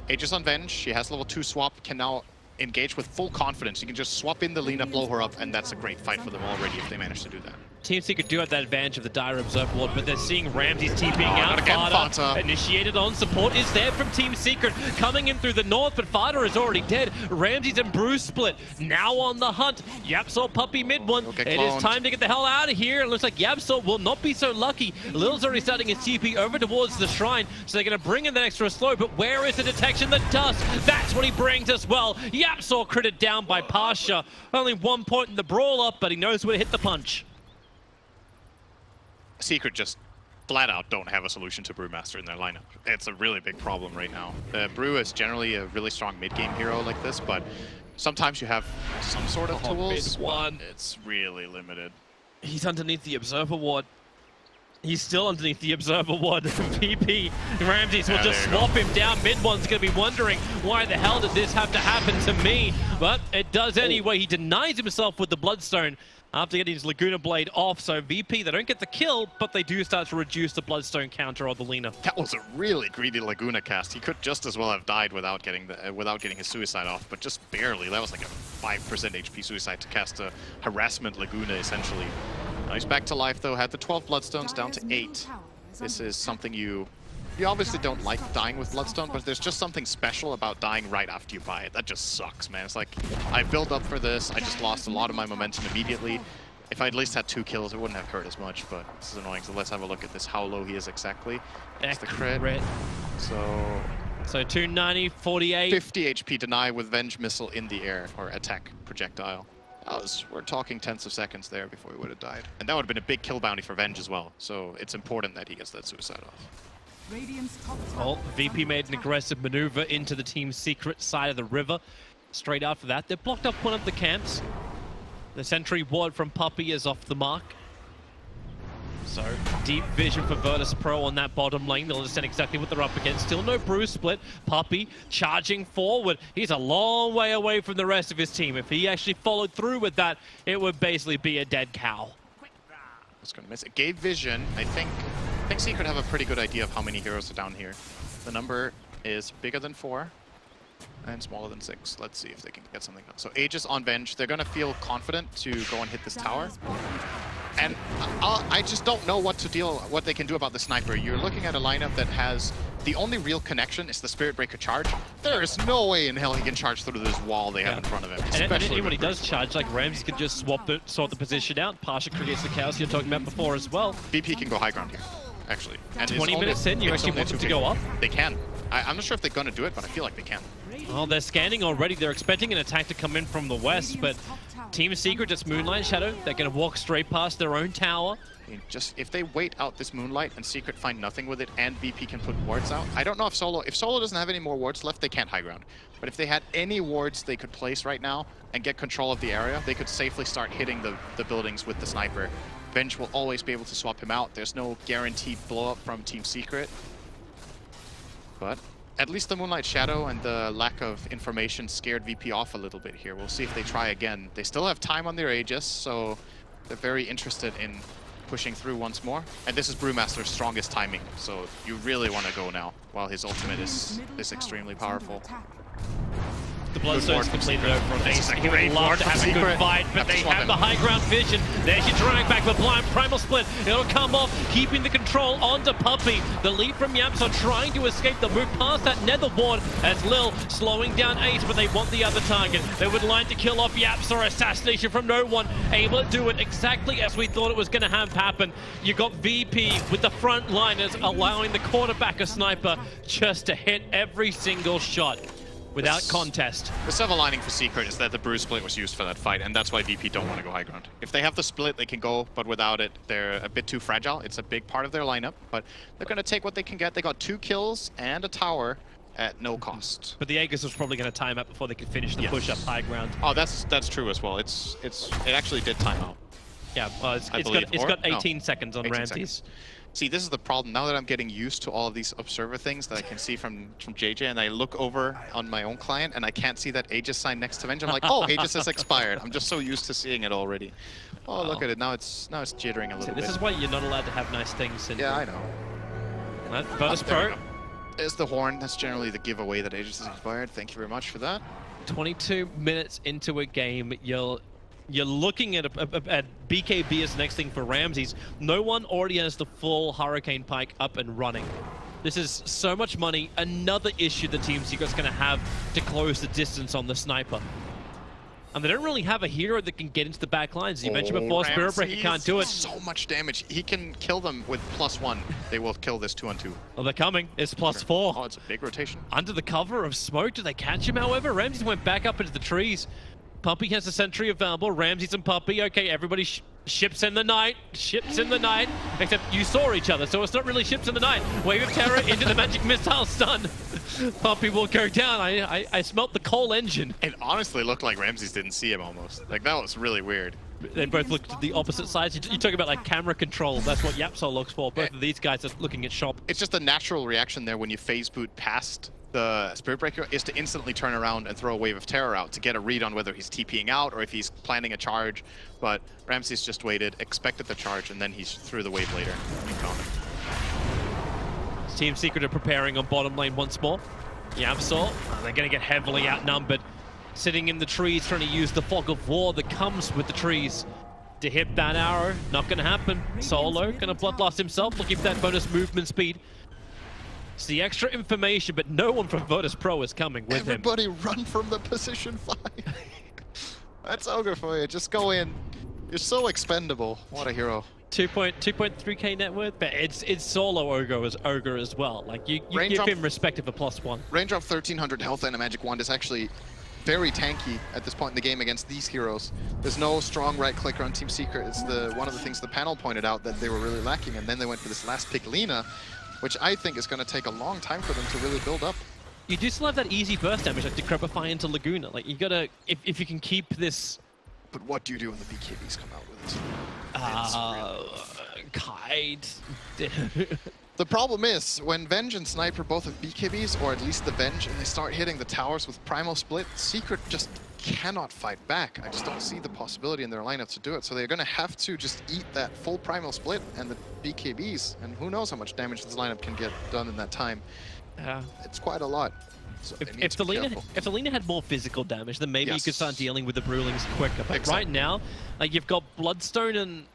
Aegis on Venge. She has level 2 swap, can now engage with full confidence. You can just swap in the Lina, blow her up, and that's a great fight for them already if they manage to do that. Team Secret do have that advantage of the Dire Observer Ward, but they're seeing Ramsey's TPing out. Again, FATA initiated on. Support is there from Team Secret, coming in through the north, but FATA is already dead. Ramsey's and Bruce split, now on the hunt. YapzOr Puppey mid one. It is time to get the hell out of here. It looks like YapzOr will not be so lucky. Lil's already starting his TP over towards the shrine, so they're going to bring in that extra slow, but where is the detection? The dust, that's what he brings as well. YapzOr critted down by Pasha. Only 1 point in the brawl up, but he knows where to hit the punch. Secret just flat out don't have a solution to Brewmaster in their lineup. It's a really big problem right now. Brew is generally a really strong mid-game hero like this, but sometimes you have some sort of tools. It's really limited. He's underneath the Observer Ward. He's still underneath the Observer Ward. VP Ramses will just swap him down. Mid one's going to be wondering, why the hell did this have to happen to me? But it does anyway. He denies himself with the Bloodstone after getting his Laguna Blade off. So VP, they don't get the kill, but they do start to reduce the Bloodstone counter on the Lina. That was a really greedy Laguna cast. He could just as well have died without getting his suicide off, but just barely. That was like a 5% HP suicide to cast a harassment Laguna, essentially. Now he's back to life, though. Had the 12 Bloodstones down to 8. This is something you obviously don't like dying with Bloodstone, but there's just something special about dying right after you buy it. That just sucks, man. It's like, I built up for this, I just lost a lot of my momentum immediately. If I at least had 2 kills, it wouldn't have hurt as much, but this is annoying. So let's have a look at this, how low he is exactly. That's the crit. So 290, 48. 50 HP deny with Venge Missile in the air, or attack projectile. We're talking tenths of seconds there before he would have died. And that would have been a big kill bounty for Venge as well. So it's important that he gets that suicide off. Radiant's top tower Well, has VP been made an attacked. aggressive maneuver into the team's secret side of the river. Straight after that, they blocked up one of the camps. The sentry ward from Puppey is off the mark. So, deep vision for Virtus Pro on that bottom lane. They'll understand exactly what they're up against. Still no bruise split. Puppey charging forward. He's a long way away from the rest of his team. If he actually followed through with that, it would basically be a dead cow. It's gonna miss it. Gave vision. I think Secret have a pretty good idea of how many heroes are down here. The number is bigger than 4 and smaller than 6. Let's see if they can get something done. So Aegis on Venge. They're gonna feel confident to go and hit this tower. And I just don't know what they can do about the sniper. You're looking at a lineup that has the only real connection is the Spirit Breaker charge. There is no way in hell he can charge through this wall they have in front of him. And when he does charge, like Ramsey can just sort the position out. Pasha creates the chaos you're talking about before as well. VP can go high ground here, actually. And 20 minutes in, you actually want them to go up? They can. I'm not sure if they're going to do it, but I feel like they can. Oh, they're scanning already. They're expecting an attack to come in from the west, but Team Secret, just Moonlight Shadow, they're going to walk straight past their own tower. If they wait out this Moonlight and Secret find nothing with it and VP can put wards out, I don't know if Solo doesn't have any more wards left, they can't high ground. But if they had any wards they could place right now and get control of the area, they could safely start hitting the buildings with the sniper. Venge will always be able to swap him out. There's no guaranteed blow up from Team Secret. But at least the Moonlight Shadow and the lack of information scared VP off a little bit here. We'll see if they try again. They still have time on their Aegis, so they're very interested in pushing through once more. And this is Brewmaster's strongest timing, so you really want to go now while his ultimate is extremely powerful. The Bloodstone's completed over on Ace. He would Great love ward to from have a good Secret. fight, but they have the high ground vision. There she drag back the blind primal split. It'll come off, keeping the control onto Puppey. The lead from YapzOr trying to escape the move past that nether ward as Lil slowing down Ace, but they want the other target. They would like to kill off YapzOr. Assassination from no one, able to do it exactly as we thought it was going to have happen. You got VP with the front liners allowing the quarterback a sniper just to hit every single shot. Without contest. The silver lining for Secret is that the Bruise Split was used for that fight, and that's why VP don't want to go high ground. If they have the split, they can go, but without it, they're a bit too fragile. It's a big part of their lineup, but they're going to take what they can get. They got 2 kills and a tower at no cost. But the Aegis was probably going to time out before they could finish the push up high ground. Oh, that's true as well. It actually did time out. Yeah, it's got 18 seconds on 18 Ramses. Seconds. See, this is the problem. Now that I'm getting used to all of these observer things that I can see from JJ, and I look over on my own client and I can't see that Aegis sign next to Venge. I'm like, oh, Aegis has expired. I'm just so used to seeing it already. Oh, look at it. Now it's jittering a little bit. This is why you're not allowed to have nice things. Yeah, I know. Virtus Pro. There's the horn. That's generally the giveaway that Aegis has expired. Thank you very much for that. 22 minutes into a game, you're looking at BKB as the next thing for Ramses. No one already has the full Hurricane Pike up and running. This is so much money. Another issue the Team Secret's going to have to close the distance on the sniper. And they don't really have a hero that can get into the back lines. As you mentioned before, Spirit Breaker can't do it. So much damage. He can kill them with +1. They will kill this 2-on-2. Oh, they're coming. It's +4. Oh, it's a big rotation. Under the cover of smoke, do they catch him, however? Ramses went back up into the trees. Puppey has a sentry available. Ramses and Puppey. Okay, everybody ships in the night. Ships in the night. Except you saw each other, so it's not really ships in the night. Wave of Terror into the magic missile stun. Puppey will go down. I smelt the coal engine. It honestly looked like Ramses didn't see him almost. Like, that was really weird. They both looked at the opposite sides. You talk about like camera control. That's what YapzOr looks for. Both of these guys are looking at shop. It's just a natural reaction there when you phase boot past the Spirit Breaker is to instantly turn around and throw a Wave of Terror out to get a read on whether he's TPing out or if he's planning a charge. But Ramses just waited, expected the charge, and then he threw the wave later. Team Secret are preparing on bottom lane once more. YapzOr, they're going to get heavily outnumbered. Sitting in the trees, trying to use the fog of war that comes with the trees to hit that arrow. Not going to happen. Solo going to Bloodlust himself, looking for that bonus movement speed. It's the extra information, but no one from Virtus Pro is coming with Everybody run from the position 5. That's Ogre for you. Just go in. You're so expendable. What a hero. 2.3k net worth, but it's solo ogre as well. Like you give him respect of a +1. Range of 1300 health and a magic wand is actually very tanky at this point in the game against these heroes. There's no strong right clicker on Team Secret. It's one of the things the panel pointed out that they were really lacking, and then they went for this last pick Lina, which I think is going to take a long time for them to really build up. You do still have that easy burst damage, like Decrepify into Laguna. Like, you gotta, if you can keep this... But what do you do when the BKBs come out with it? Kite. The problem is, when Venge and Sniper both have BKBs, or at least the Venge, and they start hitting the towers with Primal Split, Secret just cannot fight back. I just don't see the possibility in their lineup to do it. So they're going to have to just eat that full Primal Split and the BKBs, and who knows how much damage this lineup can get done in that time. It's quite a lot. So if the Lina had more physical damage, then maybe you could start dealing with the Brewlings quicker. But right now, like, you've got Bloodstone and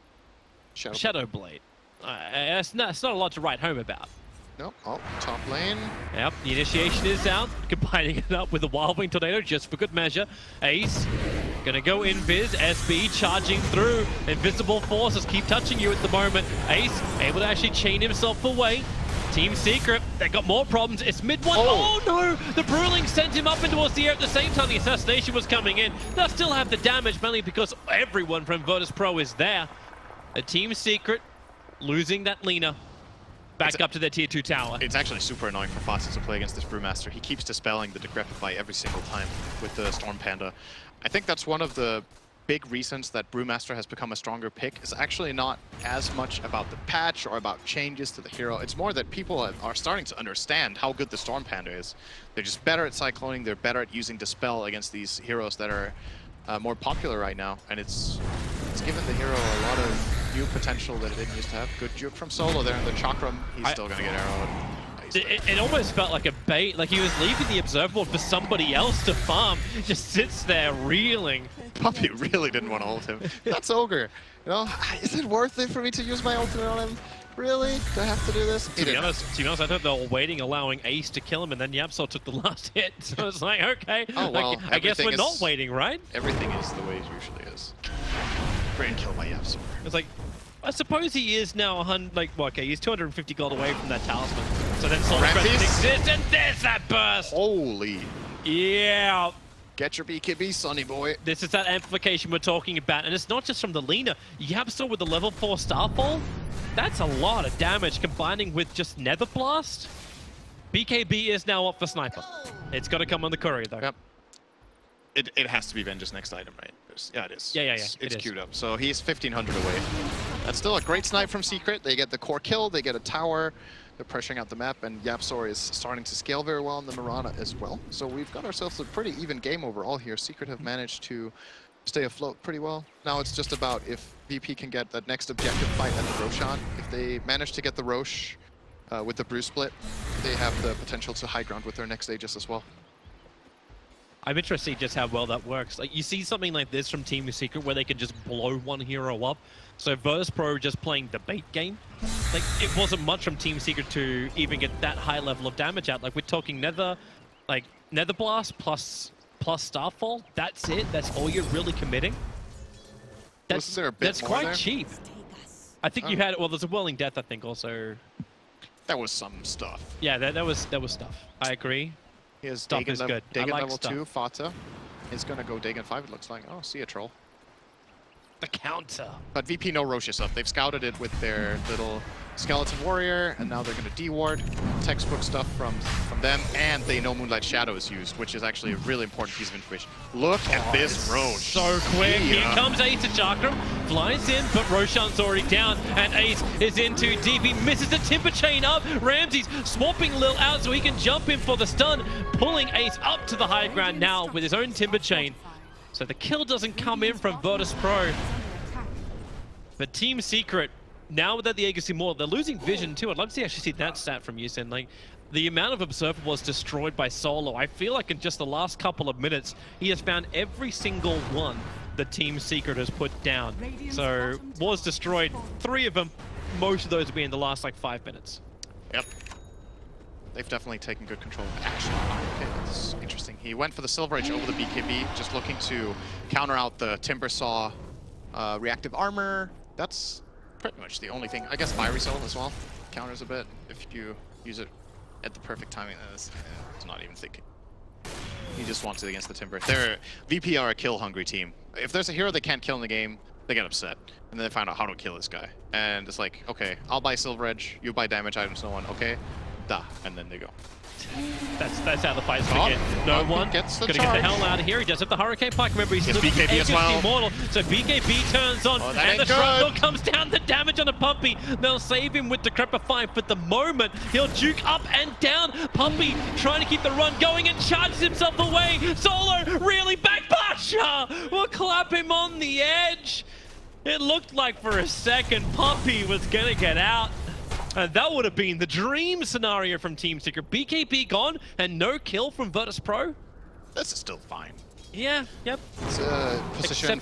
Shadowblade. It's not a lot to write home about. Nope. Oh, top lane. Yep, the initiation is out, combining it up with the Wild Wing Tornado just for good measure. Ace gonna go invis, SB charging through. Invisible forces keep touching you at the moment. Ace able to actually chain himself away. Team Secret, they got more problems. It's mid one. Oh no! The Brewling sent him up and towards the air at the same time the assassination was coming in. They'll still have the damage, mainly because everyone from Virtus Pro is there. The Team Secret losing that Lina back up to their tier 2 tower. It's actually super annoying for FATA to play against this Brewmaster. He keeps dispelling the Decrepify every single time with the Storm Panda. I think that's one of the big reasons that Brewmaster has become a stronger pick. Is actually not as much about the patch or about changes to the hero. It's more that people are starting to understand how good the Storm Panda is. They're just better at cycloning, they're better at using Dispel against these heroes that are more popular right now, and it's given the hero a lot of new potential that it didn't used to have. Good juke from Solo there in the Chakram. He's still gonna get arrowed. It almost felt like a bait, like he was leaving the observable for somebody else to farm. He just sits there reeling. Puppey really didn't want to hold him. That's Ogre. You know, is it worth it for me to use my ultimate on him? Really? Do I have to do this? To be honest, I thought they were waiting, allowing Ace to kill him, and then YapzOr took the last hit. So it's like, okay, oh, well, I guess we're not waiting, right? Everything is the way it usually is. Great kill by YapzOr. It's like, I suppose he is now 100, like, well, okay, he's 250 gold away from that talisman. So then Soul Crest exists, and there's that burst! Holy. Yeah. Get your BKB, sonny boy. This is that amplification we're talking about, and it's not just from the Lina. YapzOr with the level 4 Starfall, that's a lot of damage combining with just Nether Blast. BKB is now up for Sniper. It's got to come on the courier, though. Yep. It has to be Venge's next item, right? Yeah, it is. Yeah. It's queued up. So he's 1,500 away. That's still a great snipe from Secret. They get the core kill, they get a tower. They're pressuring out the map, and YapzOr is starting to scale very well on the Mirana as well. So we've got ourselves a pretty even game overall here. Secret have managed to stay afloat pretty well. Now it's just about if VP can get that next objective fight at the Roshan. If they manage to get the Rosh with the Brew Split, they have the potential to high ground with their next Aegis as well. I'm interested just how well that works. Like, you see something like this from Team Secret where they can just blow one hero up. So Virtus Pro just playing the bait game. Like, it wasn't much from Team Secret to even get that high level of damage out. Like, we're talking Nether Blast plus Starfall. That's it. That's all you're really committing. That's quite cheap. I think you had, well, there's a Whirling Death, I think, also. That was some stuff. Yeah, that was stuff. I agree. He has Stuff is good. Dagon I like level stuff. 2, FATA. He's gonna go Dagon 5, it looks like. Oh, see a troll. The counter. But VP no Rosh up. They've scouted it with their little Skeleton Warrior, and now they're going to deward. Textbook stuff from them, and they know Moonlight Shadow is used, which is actually a really important piece of information. Look at this Rosh. So quick. Here comes Ace to Chakram. Flies in, but Roshan's already down, and Ace is into deep. He misses the Timber Chain up. Ramsey's swapping Lil out so he can jump in for the stun, pulling Ace up to the high ground now with his own Timber Chain. So the kill doesn't come in from Virtus Pro. But Team Secret, now that the Aegis more, they're losing vision too. I'd love to actually see that stat from Yusin. Like, the amount of Observer was destroyed by Solo. I feel like in just the last couple of minutes, he has found every single one the Team Secret has put down. So, was destroyed, 3 of them. Most of those will be in the last, like, 5 minutes. Yep. They've definitely taken good control of action. Okay, that's interesting. He went for the Silver Edge over the BKB, just looking to counter out the Timber Saw reactive armor. That's pretty much the only thing. I guess Fiery Soul as well counters a bit if you use it at the perfect timing. It's not even thinking. He just wants it against the Timber. VP are a kill-hungry team. If there's a hero they can't kill in the game, they get upset. And then they find out how to kill this guy. And it's like, okay, I'll buy Silver Edge, you buy damage items, no one, okay? Da. And then they go. That's how the fight's gonna get. No one gets the gonna get the hell out of here. He does have the Hurricane Pike. Remember, he's living BKB as well. Immortal. So BKB turns on, and the Shrapnel comes down. The damage on a Puppey. They'll save him with the Decrepify. But the moment he'll juke up and down. Puppey trying to keep the run going and charges himself away. Solo really back. Pasha will clap him on the edge. It looked like for a second Puppey was gonna get out. And that would have been the dream scenario from Team Secret. BKB gone and no kill from Virtus.pro. This is still fine. Yeah, yep. It's a position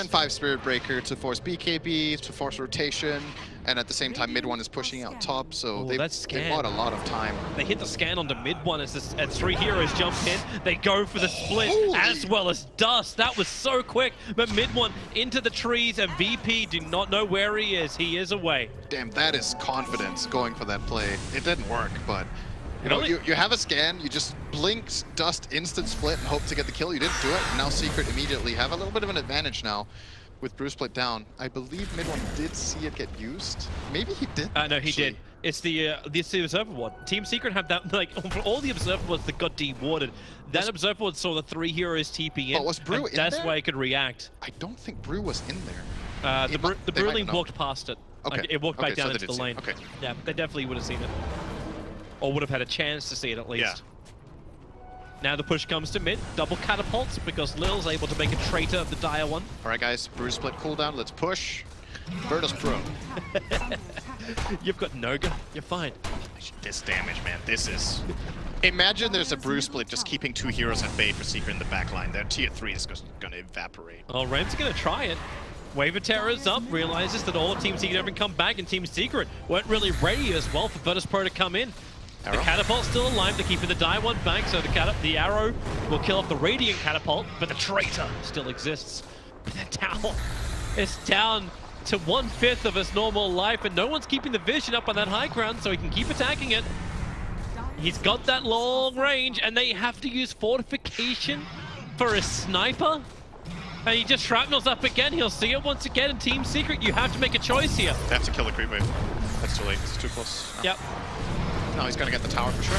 5 Spirit Breaker to force BKB, to force rotation, and at the same time mid one is pushing out top, so they bought a lot of time. They hit the scan onto mid one as 3 heroes jump in. They go for the split as well as Dust. That was so quick, but mid one into the trees, and VP do not know where he is. He is away. Damn, that is confidence going for that play. It didn't work, but you know, you have a scan, you just blink, Dust, instant split, and hope to get the kill. You didn't do it, and now Secret immediately have a little bit of an advantage now with Bruce Split down. I believe mid one did see it get used. Maybe he did. No, he did. It's the Observer Ward. Team Secret have that, like, for all the Observer Wards that got dewarded, that Observer Ward saw the 3 heroes TP in. But was Brew in that's there? why it could react. I don't think Brew was in there. The Brewling walked past it. Okay. Like, it walked back down into the lane. Okay. Yeah, they definitely would have seen it. Or would have had a chance to see it at least. Yeah. Now the push comes to mid, double catapults because Lil's able to make a traitor of the dire one. All right, guys, Bruce Split cooldown. Let's push. Virtus.pro. You've got Noga. You're fine. This damage, man. This is... Imagine there's a Bruce Split just keeping 2 heroes at bay for Secret in the backline. Their tier 3 is going to evaporate. Oh, Rem's going to try it. Wave of Terror is up, realizes that all of Team Secret haven't come back, and Team Secret weren't really ready as well for Virtus.pro to come in. Arrow. The catapult's still alive, they're keeping the die one back, so the arrow will kill off the Radiant catapult, but the traitor still exists. But the tower is down to 1/5 of its normal life, and no one's keeping the vision up on that high ground, so he can keep attacking it. He's got that long range, and they have to use fortification for a sniper. And he just shrapnels up again. He'll see it once again in Team Secret. You have to make a choice here. They have to kill the creep wave. That's too late. It's too close. Yep. No, he's going to get the tower for sure.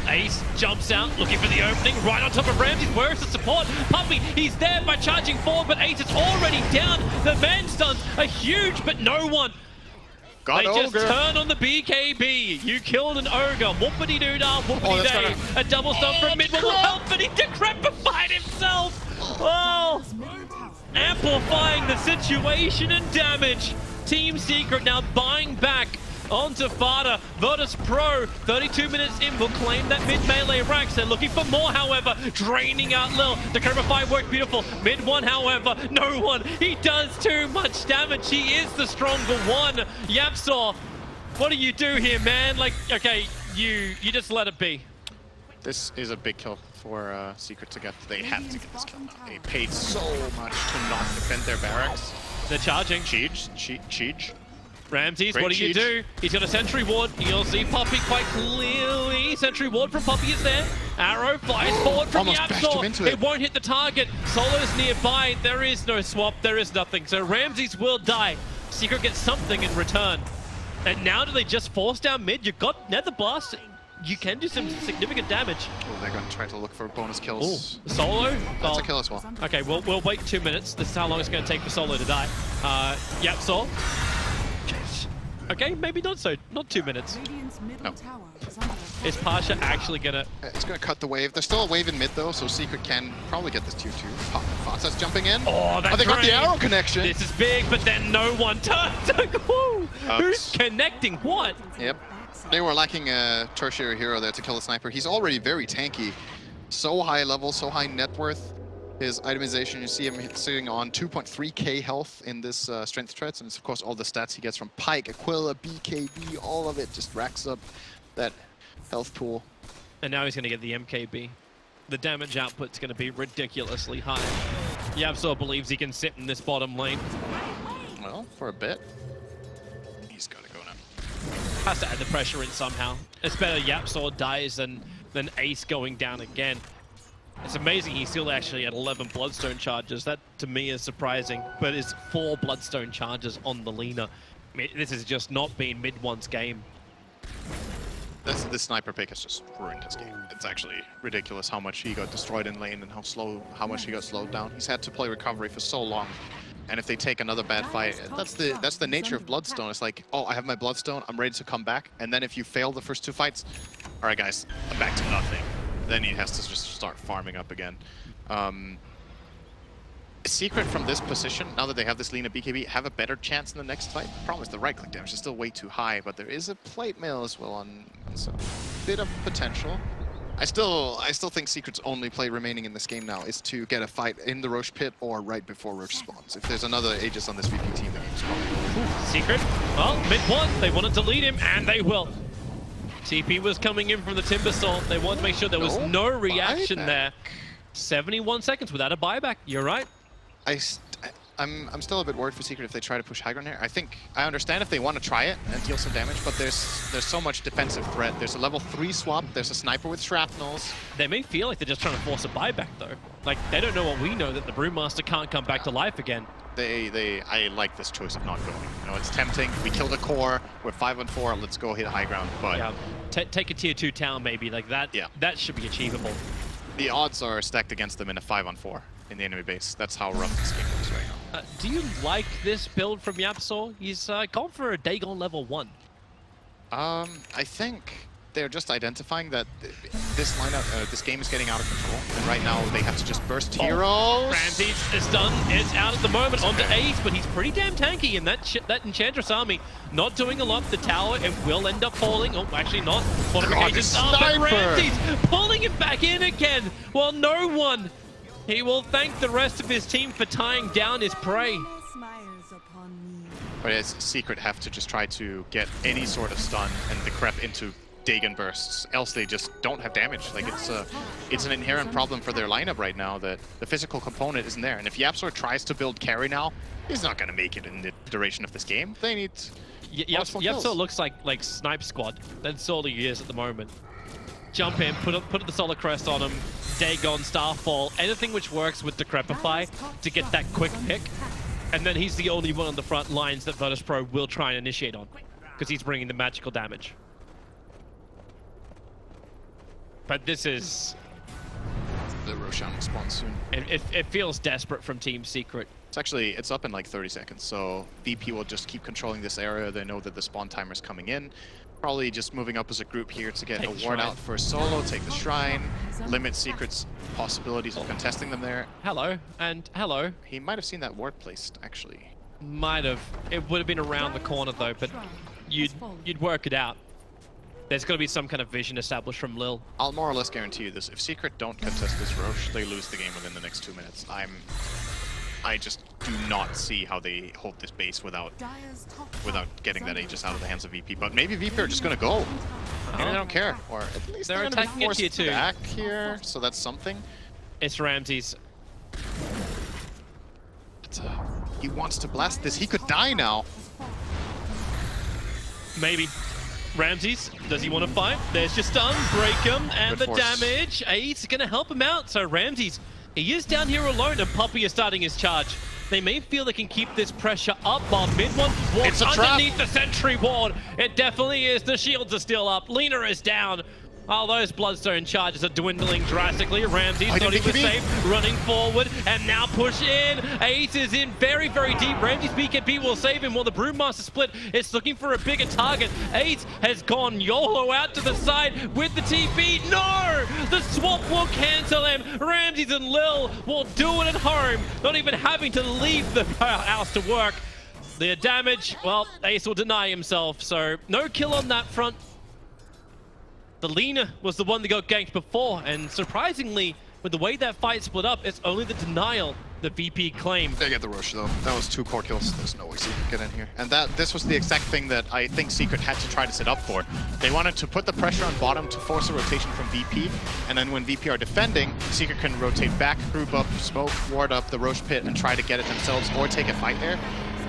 Ace jumps out, looking for the opening, right on top of Ramsey. Where's the support? Puppey, he's there by charging forward, but Ace is already down. The van stuns are huge, but no one. They just turn on the BKB. You killed an ogre. Whoopity-doo-dah, whoopity-day. A double stun from mid will help, but he decrepified himself. Oh, amplifying the situation and damage. Team Secret now buying back onto FATA. Virtus.pro, 32 minutes in, will claim that mid-melee ranks. They're looking for more, however, draining out Lil. The Decrepify worked beautiful. Mid one, however, no one. He does too much damage. He is the stronger one. YapzOr, what do you do here, man? Like, okay, you just let it be. This is a big kill for Secret to get. They have to get this kill now. They paid so much to not defend their barracks. They're charging. Cheege. Ramses, Great what do you do? He's got a sentry ward. You'll see Puppey quite clearly. Sentry ward from Puppey is there. Arrow flies forward from YapzOr. It won't hit the target. Solo's nearby. There is no swap. There is nothing. So Ramses will die. Secret gets something in return. And now do they just force down mid? You've got Nether Blast. You can do some significant damage. Oh, they're going to try to look for bonus kills. Ooh. Solo? That's a kill as well. Okay, we'll wait 2 minutes. This is how long it's going to take for Solo to die. YapzOr. Okay, maybe not 2 minutes. No. Is Pasha actually gonna... It's going to cut the wave. There's still a wave in mid though, so Secret can probably get this tier 2. FATA's jumping in. Oh, that's they got the arrow connection. This is big, but then no one turns. Who's connecting what? Yep. They were lacking a tertiary hero there to kill the sniper. He's already very tanky. So high level, so high net worth. His itemization, you see him sitting on 2.3k health in this strength threats, and it's of course all the stats he gets from Pike, Aquila, BKB, all of it just racks up that health pool. And now he's going to get the MKB. The damage output's going to be ridiculously high. YapzOr believes he can sit in this bottom lane. Well, for a bit. He's got to go now. Has to add the pressure in somehow. It's better YapzOr dies than Ace going down again. It's amazing he's still actually at 11 Bloodstone charges. That, to me, is surprising. But it's 4 Bloodstone charges on the Lina. I mean, this has just not been mid-one's game. This sniper pick has just ruined his game. It's actually ridiculous how much he got destroyed in lane and how much he got slowed down. He's had to play recovery for so long. And if they take another bad fight, that's the nature of Bloodstone. It's like, oh, I have my Bloodstone, I'm ready to come back. And then if you fail the first 2 fights, all right, guys, I'm back to nothing. Then he has to just start farming up again. Secret from this position, now that they have this Lina BKB, have a better chance in the next fight. The problem is the right-click damage is still way too high, but there is a plate mail as well on, so a bit of potential. I still think Secret's only play remaining in this game now is to get a fight in the Roche pit or right before Roche spawns. If there's another Aegis on this VP team, the game's probably over. Secret, well, mid-1, they wanted to lead him, and they will. TP was coming in from the Timbersaw. They wanted to make sure there was no reaction there. 71 seconds without a buyback, you're right. I'm still a bit worried for Secret if they try to push high ground here. I understand if they want to try it and deal some damage, but there's so much defensive threat. There's a level 3 swap, there's a sniper with shrapnels. They may feel like they're just trying to force a buyback though. Like, they don't know what we know, that the Brewmaster can't come back to life again. I like this choice of not going. You know, it's tempting. We killed a core, we're 5-on-4, let's go hit high ground, but... Yeah, take a tier 2 town maybe, like that, that should be achievable. The odds are stacked against them in a 5-on-4 in the enemy base. That's how rough this game is right now. Do you like this build from YapzOr? He's gone for a Dagon level 1. I think they're just identifying that this lineup, this game is getting out of control, and right now they have to just burst heroes. Ramses is done. It's out at the moment onto Ace, but he's pretty damn tanky, and that Enchantress army not doing a lot. The tower, it will end up falling. Oh, actually not. Fortifications up, but Ramses pulling it back in again. Well, no one. He will thank the rest of his team for tying down his prey. But as Secret have to just try to get any sort of stun and the crep into Dagon bursts, else they just don't have damage. Like, it's an inherent problem for their lineup right now that the physical component isn't there. And if YapzOr tries to build carry now, he's not going to make it in the duration of this game. They need YapzOr looks like Snipe Squad. That's all he is at the moment. Jump in, put the Solar Crest on him, Dagon, Starfall, anything which works with Decrepify to get that quick pick. And then he's the only one on the front lines that Virtus.pro will try and initiate on, because he's bringing the magical damage. But this is... The Roshan will spawn soon. It feels desperate from Team Secret. It's up in like 30 seconds, so VP will just keep controlling this area. They know that the spawn timer is coming in. Probably just moving up as a group here to get a ward out for a solo, take the shrine, limit Secret's possibilities of contesting them there. Hello, and hello. He might have seen that ward placed, actually. Might have. It would have been around the corner though, but you'd work it out. There's got to be some kind of vision established from Lil. I'll more or less guarantee you this. If Secret don't contest this Roche, they lose the game within the next 2 minutes. I just do not see how they hold this base without getting that Aegis out of the hands of VP. But maybe VP are just going to go. Maybe they don't care. Or at least they're attacking a tier 2 back here, so that's something. It's Ramses. He wants to blast this. He could die now. Maybe. Ramses, does he want to fight? There's your stun, break him, and Good the force. damage. Ace is going to help him out. So Ramses, he is down here alone, and Puppey is starting his charge. They may feel they can keep this pressure up while mid-one walks underneath the sentry ward. It definitely is. The shields are still up. Lina is down. Oh, those Bloodstone charges are dwindling drastically. Ramses thought he was safe, running forward, and now push in. Ace is in very, very deep. Ramses' BKB will save him while the Brewmaster split is looking for a bigger target. Ace has gone YOLO out to the side with the TP. No! The swap will cancel him. Ramses and Lil will do it at home, not even having to leave the house to work. The damage, well, Ace will deny himself, so no kill on that front. The Lina was the one that got ganked before, and surprisingly, with the way that fight split up, it's only the denial the VP claimed. They get the rush though. That was 2 core kills. There's no way Secret can get in here. And this was the exact thing that I think Secret had to try to set up for. They wanted to put the pressure on bottom to force a rotation from VP, and then when VP are defending, Secret can rotate back, group up, smoke, ward up the Roche pit, and try to get it themselves or take a fight there.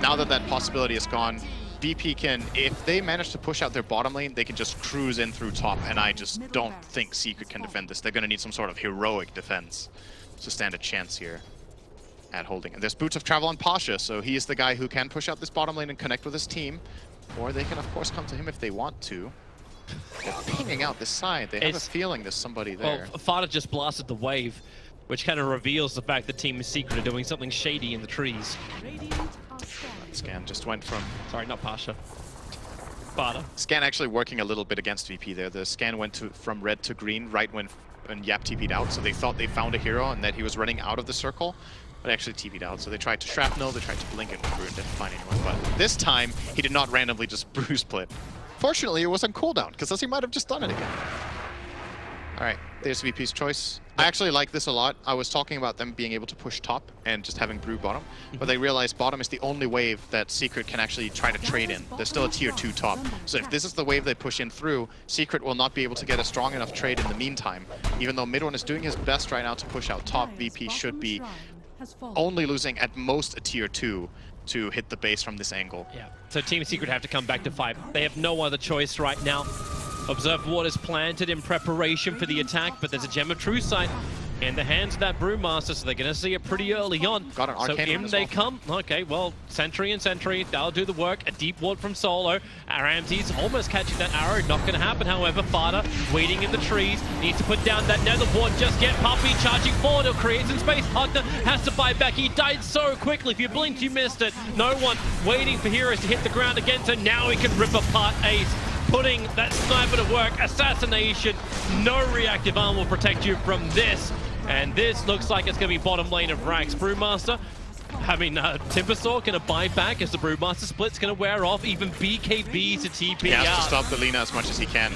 Now that that possibility is gone, VP can, if they manage to push out their bottom lane, they can just cruise in through top, and I just don't think Secret can defend this. They're going to need some sort of heroic defense to stand a chance here at holding. And there's Boots of Travel on Pasha, so he is the guy who can push out this bottom lane and connect with his team, or they can of course come to him if they want to. They're pinging out this side. They have a feeling there's somebody there. Well, FATA just blasted the wave, which kind of reveals the fact that Team Secret are doing something shady in the trees. Scan just went from... Sorry, not Pasha. FATA. Scan actually working a little bit against VP there. The Scan went from red to green right when Yap TP'd out, so they thought they found a hero and that he was running out of the circle, but actually TP'd out. So they tried to shrapnel, they tried to blink it through and didn't find anyone. But this time, he did not randomly just bruise split. Fortunately, it was on cooldown, because else he might have just done it again. Alright, there's VP's choice. I actually like this a lot. I was talking about them being able to push top and just having Brew bottom, but they realized bottom is the only wave that Secret can actually try to trade in. There's still a tier 2 top. So if this is the wave they push in through, Secret will not be able to get a strong enough trade in the meantime. Even though mid one is doing his best right now to push out top, VP should be only losing at most a tier 2 to hit the base from this angle. Yeah, so Team Secret have to come back to fight. They have no other choice right now. Observe what is planted in preparation for the attack, but there's a Gem of True Sight in the hands of that Brewmaster, so they're going to see it pretty early on. Got an so Arcane in they come. Okay, well, Sentry and Sentry, that'll do the work. A deep ward from Solo. Ramsey's almost catching that arrow. Not going to happen, however. FATA waiting in the trees. Needs to put down that nether ward. Just get Puppey charging forward. He'll create some space. Hugner has to buy back. He died so quickly. If you blinked, you missed it. No one waiting for heroes to hit the ground again, so now he can rip apart Ace. Putting that sniper to work. Assassination. No reactive arm will protect you from this. And this looks like it's going to be bottom lane of Rax. Brewmaster, Timbersaw going to buy back as the Brewmaster split's going to wear off. Even BKB to TP He has out. to stop the Lina as much as he can.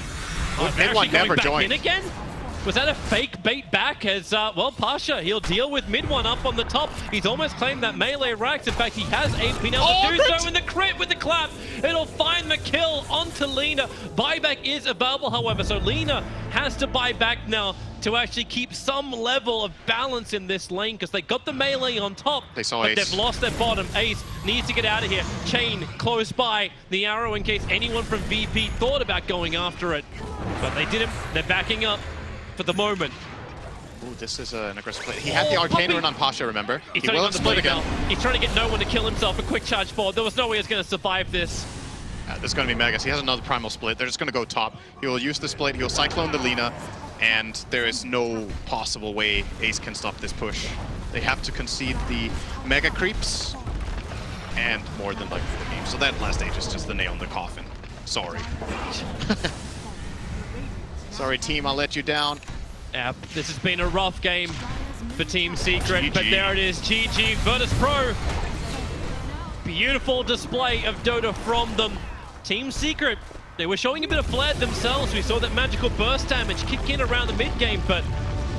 Mid one never joined. In again? Was that a fake bait back as, well, Pasha, he'll deal with mid one up on the top. He's almost claimed that melee Rax. In fact, he has been able to do so in the crit with the clap. It'll find the kill onto Lina. Buyback is available, however, so Lina has to buy back now to actually keep some level of balance in this lane because they got the melee on top. They saw but Ace. They've lost their bottom. Ace needs to get out of here. Chain close by. The arrow in case anyone from VP thought about going after it. But they didn't. They're backing up for the moment. Ooh, this is an aggressive play. He had the Arcane Rune on Pasha, remember? He will have split again. He's trying to get no one to kill himself. A quick charge forward. There was no way he's going to survive this. This is going to be Megas. He has another Primal Split. They're just going to go top. He will use the split. He'll Cyclone the Lina. And there is no possible way Ace can stop this push. They have to concede the Mega Creeps. And more than likely the game. So that last stage is just the nail in the coffin. Sorry. Sorry, team. I'll let you down. Yeah, this has been a rough game for Team Secret, GG. but there it is, GG, Virtus Pro. Beautiful display of Dota from them. Team Secret, they were showing a bit of flair themselves. We saw that magical burst damage kick in around the mid game, but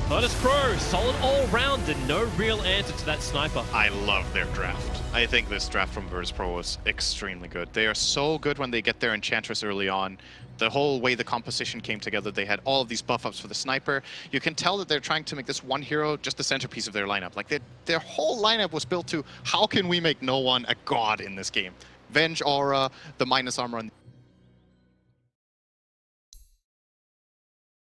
Virtus Pro, solid all round and no real answer to that sniper. I love their draft. I think this draft from Virtus Pro was extremely good. They are so good when they get their Enchantress early on. The whole way the composition came together, they had all of these buff-ups for the sniper. You can tell that they're trying to make this one hero just the centerpiece of their lineup. Like, their whole lineup was built to, how can we make no one a god in this game? Venge Aura, the minus armor on